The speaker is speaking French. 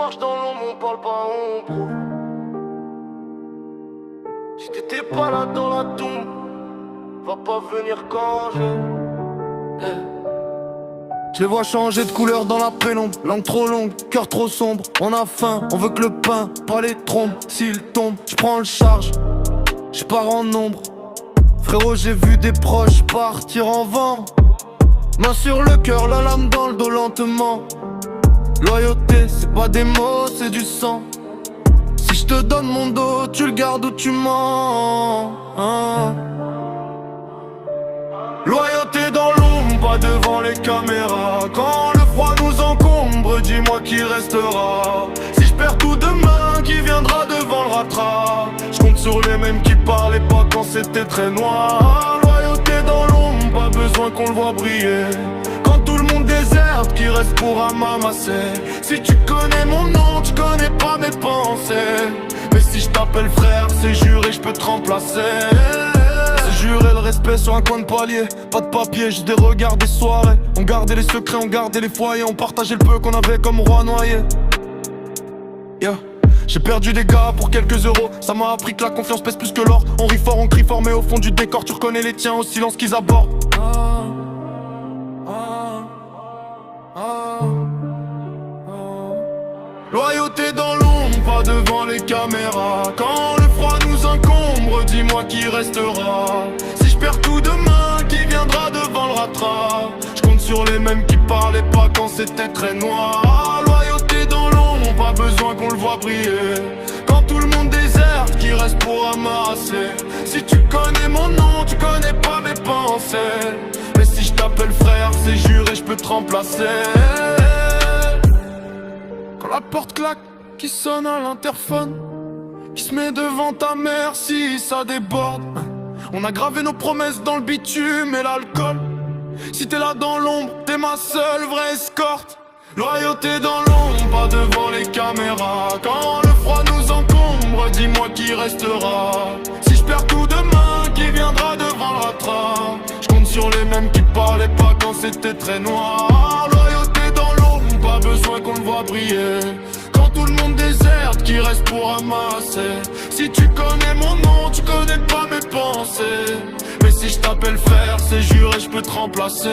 marche dans l'ombre, on parle pas ombre. Si t'étais pas là dans la tombe, va pas venir quand je... Je les vois changer de couleur dans la pénombre. Langue trop longue, cœur trop sombre. On a faim, on veut que le pain, pas les trompes. S'il tombe, je prends le charge, je pars en nombre. Frérot, j'ai vu des proches partir en vent. Main sur le cœur, la lame dans le dos lentement. Loyauté, c'est pas des mots, c'est du sang. Si je te donne mon dos, tu le gardes ou tu mens, hein. Loyauté dans l'ombre, pas devant les caméras. Quand le froid nous encombre, dis-moi qui restera. Si je perds tout demain, qui viendra devant le rattrape? Je compte sur les mêmes qui parlaient pas quand c'était très noir. Loyauté dans l'ombre, pas besoin qu'on le voit briller. Quand tout le monde déserte, qui reste pour ramasser? Si tu connais mon nom, tu connais pas mes pensées. Mais si je t'appelle frère, c'est juré, je peux te remplacer. Jurer le respect sur un coin de palier. Pas de papier, juste des regards, des soirées. On gardait les secrets, on gardait les foyers. On partageait le peu qu'on avait comme roi noyé. Yeah. J'ai perdu des gars pour quelques euros. Ça m'a appris que la confiance pèse plus que l'or. On rit fort, on crie fort, mais au fond du décor tu reconnais les tiens au silence qu'ils abordent. Loyauté dans l'ombre, pas devant les caméras. Quand le froid nous encombre, dis-moi qui restera. Si je perds tout demain, qui viendra devant le rattrape? Je compte sur les mêmes qui parlaient pas quand c'était très noir. Loyauté dans l'ombre, pas besoin qu'on le voit briller. Quand tout le monde déserte, qui reste pour ramasser? Si tu connais mon nom, tu connais pas mes pensées. Mais si je t'appelle frère, c'est juré, je peux te remplacer. Quand la porte claque, qui sonne à l'interphone, qui se met devant ta mère si ça déborde. On a gravé nos promesses dans le bitume et l'alcool. Si t'es là dans l'ombre, t'es ma seule vraie escorte. Loyauté dans l'ombre, pas devant les caméras. Quand le froid nous encombre, dis-moi qui restera. Si je perds tout demain, qui viendra devant le rattrape? Je compte sur les mêmes qui parlaient pas quand c'était très noir. Loyauté dans l'ombre, pas besoin qu'on le voit briller. Quand tout le monde déserte, qui reste pour ramasser? Si tu connais mon nom, tu connais pas mes pensées. Mais si je t'appelle frère, c'est juré, je peux te remplacer.